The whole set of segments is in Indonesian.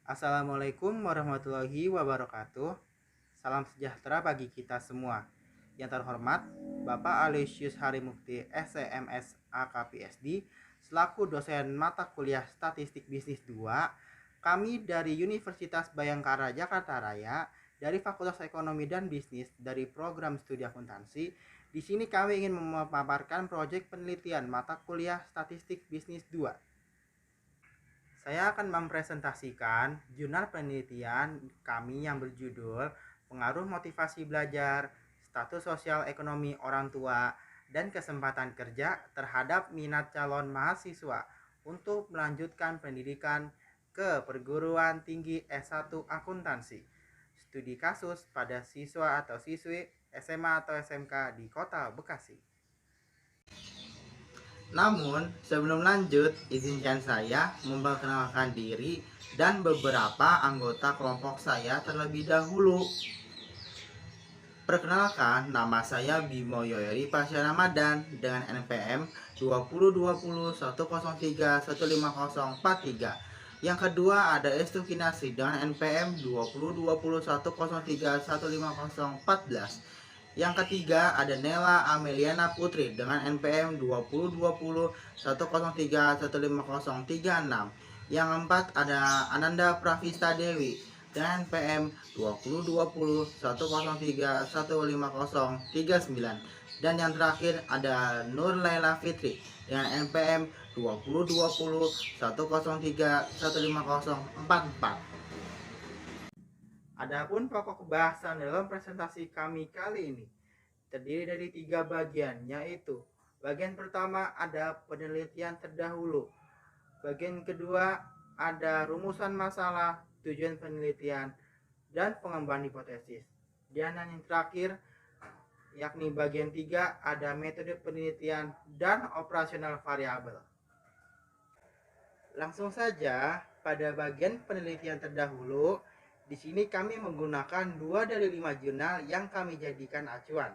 Assalamualaikum warahmatullahi wabarakatuh. Salam sejahtera bagi kita semua. Yang terhormat, Bapak Aloysius Harimukti SEMS AKPSD selaku dosen mata kuliah Statistik Bisnis 2, kami dari Universitas Bayangkara Jakarta Raya dari Fakultas Ekonomi dan Bisnis dari program studi akuntansi. Di sini kami ingin memaparkan proyek penelitian mata kuliah Statistik Bisnis 2. Saya akan mempresentasikan jurnal penelitian kami yang berjudul Pengaruh Motivasi Belajar, Status Sosial Ekonomi Orang Tua, dan Kesempatan Kerja terhadap minat calon mahasiswa untuk melanjutkan pendidikan ke perguruan tinggi S1 akuntansi. Studi kasus pada siswa atau siswi SMA atau SMK di Kota Bekasi. Namun, sebelum lanjut, izinkan saya memperkenalkan diri dan beberapa anggota kelompok saya terlebih dahulu. Perkenalkan, nama saya Bimo Yoyori Pasya Ramadan dengan NPM 202010315043. Yang kedua ada Estu Kinasi dengan NPM 202010315014. Yang ketiga ada Nela Ameliana Putri dengan NPM 202010315036. Yang keempat ada Ananda Pravista Dewi dengan NPM 202010315039. Dan yang terakhir ada Nur Laila Fitri dengan NPM 202010315044. Adapun pokok bahasan dalam presentasi kami kali ini terdiri dari 3 bagian, yaitu bagian pertama ada penelitian terdahulu, bagian kedua ada rumusan masalah, tujuan penelitian, dan pengembangan hipotesis. Dan yang terakhir yakni bagian 3 ada metode penelitian dan operasional variabel. Langsung saja pada bagian penelitian terdahulu. Di sini kami menggunakan 2 dari 5 jurnal yang kami jadikan acuan.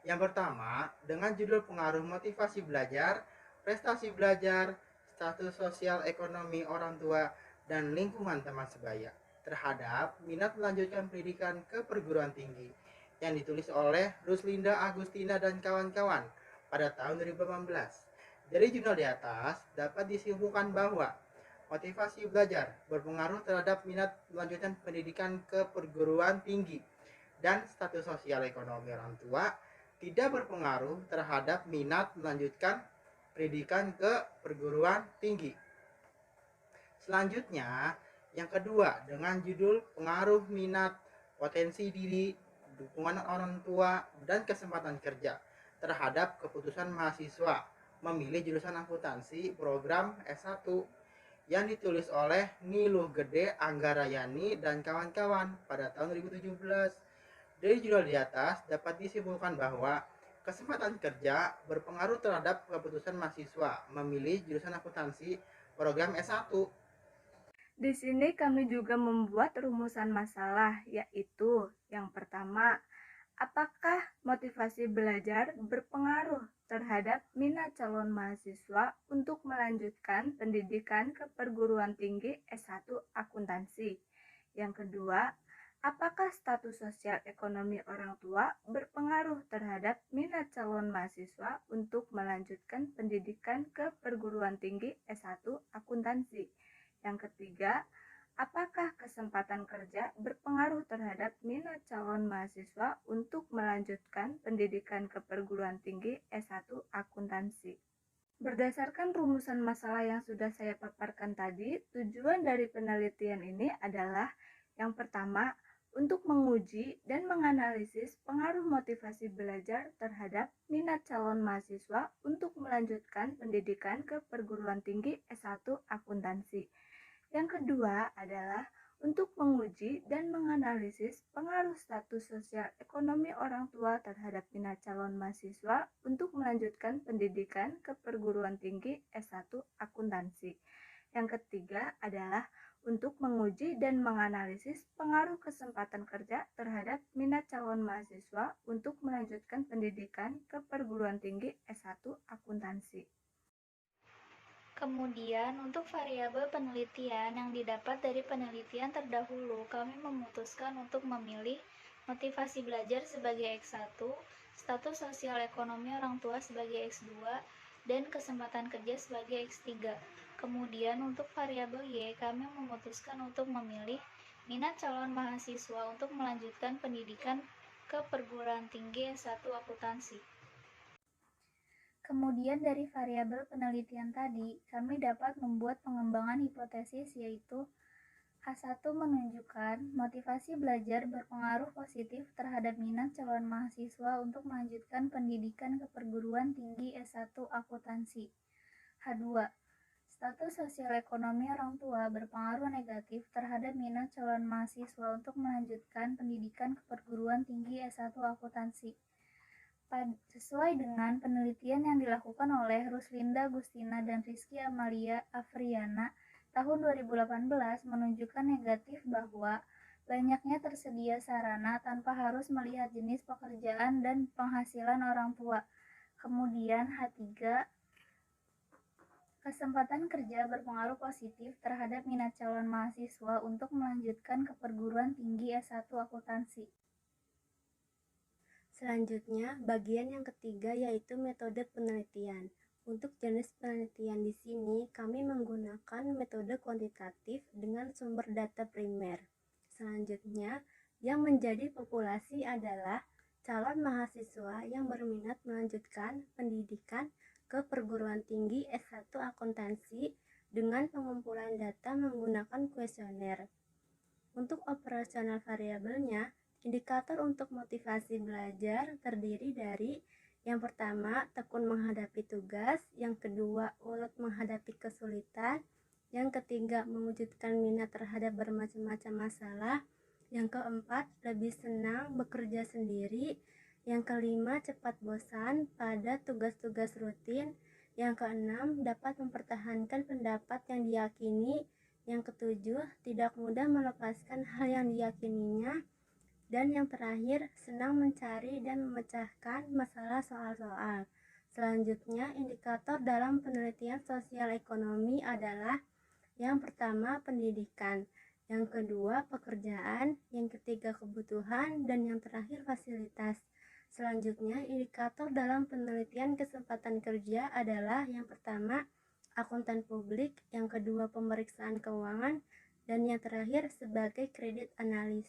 Yang pertama, dengan judul Pengaruh Motivasi Belajar, Prestasi Belajar, Status Sosial Ekonomi Orang Tua, dan Lingkungan Teman Sebaya terhadap minat melanjutkan pendidikan ke perguruan tinggi yang ditulis oleh Ruslinda Agustina dan kawan-kawan pada tahun 2018. Dari jurnal di atas dapat disimpulkan bahwa motivasi belajar berpengaruh terhadap minat melanjutkan pendidikan ke perguruan tinggi, dan status sosial ekonomi orang tua tidak berpengaruh terhadap minat melanjutkan pendidikan ke perguruan tinggi. Selanjutnya, yang kedua dengan judul Pengaruh Minat, Potensi Diri, Dukungan Orang Tua, dan Kesempatan Kerja terhadap keputusan mahasiswa memilih jurusan akuntansi program S1 yang ditulis oleh Niluh Gede Anggarayani dan kawan-kawan pada tahun 2017. Dari jurnal di atas dapat disimpulkan bahwa kesempatan kerja berpengaruh terhadap keputusan mahasiswa memilih jurusan akuntansi program S1. Di sini kami juga membuat rumusan masalah, yaitu yang pertama, apakah motivasi belajar berpengaruh terhadap minat calon mahasiswa untuk melanjutkan pendidikan ke perguruan tinggi S1 akuntansi? Yang kedua, apakah status sosial ekonomi orang tua berpengaruh terhadap minat calon mahasiswa untuk melanjutkan pendidikan ke perguruan tinggi S1 akuntansi? Yang ketiga, apakah kesempatan kerja berpengaruh terhadap minat calon mahasiswa untuk melanjutkan pendidikan ke perguruan tinggi S1 akuntansi? Berdasarkan rumusan masalah yang sudah saya paparkan tadi, tujuan dari penelitian ini adalah yang pertama, untuk menguji dan menganalisis pengaruh motivasi belajar terhadap minat calon mahasiswa untuk melanjutkan pendidikan ke perguruan tinggi S1 akuntansi. Yang kedua adalah untuk menguji dan menganalisis pengaruh status sosial ekonomi orang tua terhadap minat calon mahasiswa untuk melanjutkan pendidikan ke perguruan tinggi S1 akuntansi. Yang ketiga adalah untuk menguji dan menganalisis pengaruh kesempatan kerja terhadap minat calon mahasiswa untuk melanjutkan pendidikan ke perguruan tinggi S1 akuntansi. Kemudian, untuk variabel penelitian yang didapat dari penelitian terdahulu, kami memutuskan untuk memilih motivasi belajar sebagai X1, status sosial ekonomi orang tua sebagai X2, dan kesempatan kerja sebagai X3. Kemudian, untuk variabel Y, kami memutuskan untuk memilih minat calon mahasiswa untuk melanjutkan pendidikan ke perguruan tinggi S1 akuntansi. Kemudian dari variabel penelitian tadi, kami dapat membuat pengembangan hipotesis yaitu H1 menunjukkan motivasi belajar berpengaruh positif terhadap minat calon mahasiswa untuk melanjutkan pendidikan ke perguruan tinggi S1 akuntansi. H2. Status sosial ekonomi orang tua berpengaruh negatif terhadap minat calon mahasiswa untuk melanjutkan pendidikan ke perguruan tinggi S1 akuntansi. Sesuai dengan penelitian yang dilakukan oleh Ruslinda Gustina dan Rizky Amalia Afriana tahun 2018 menunjukkan negatif bahwa banyaknya tersedia sarana tanpa harus melihat jenis pekerjaan dan penghasilan orang tua. Kemudian H3, kesempatan kerja berpengaruh positif terhadap minat calon mahasiswa untuk melanjutkan ke perguruan tinggi S1 akuntansi. Selanjutnya, bagian yang ketiga yaitu metode penelitian. Untuk jenis penelitian di sini, kami menggunakan metode kuantitatif dengan sumber data primer. Selanjutnya, yang menjadi populasi adalah calon mahasiswa yang berminat melanjutkan pendidikan ke perguruan tinggi S1 akuntansi dengan pengumpulan data menggunakan kuesioner. Untuk operasional variabelnya, indikator untuk motivasi belajar terdiri dari yang pertama, tekun menghadapi tugas, yang kedua, ulet menghadapi kesulitan, yang ketiga, mewujudkan minat terhadap bermacam-macam masalah, yang keempat, lebih senang bekerja sendiri, yang kelima, cepat bosan pada tugas-tugas rutin, yang keenam, dapat mempertahankan pendapat yang diyakini, yang ketujuh, tidak mudah melepaskan hal yang diyakininya, dan yang terakhir, senang mencari dan memecahkan masalah soal-soal. Selanjutnya, indikator dalam penelitian sosial ekonomi adalah yang pertama, pendidikan, yang kedua, pekerjaan, yang ketiga, kebutuhan, dan yang terakhir, fasilitas. Selanjutnya, indikator dalam penelitian kesempatan kerja adalah yang pertama, akuntan publik, yang kedua, pemeriksaan keuangan, dan yang terakhir, sebagai kredit analis.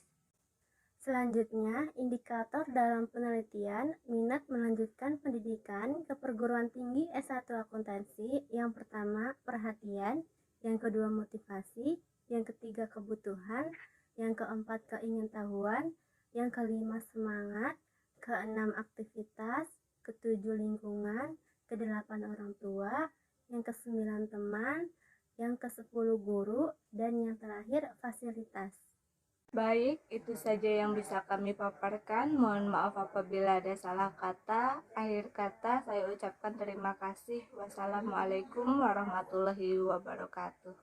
Selanjutnya, indikator dalam penelitian minat melanjutkan pendidikan ke perguruan tinggi S1 akuntansi. Yang pertama, perhatian, yang kedua, motivasi, yang ketiga, kebutuhan, yang keempat, keingintahuan, yang kelima, semangat, keenam, aktivitas, ketujuh, lingkungan, kedelapan, orang tua, yang kesembilan, teman, yang kesepuluh, guru, dan yang terakhir, fasilitas. Baik, itu saja yang bisa kami paparkan. Mohon maaf apabila ada salah kata. Akhir kata saya ucapkan terima kasih. Wassalamualaikum warahmatullahi wabarakatuh.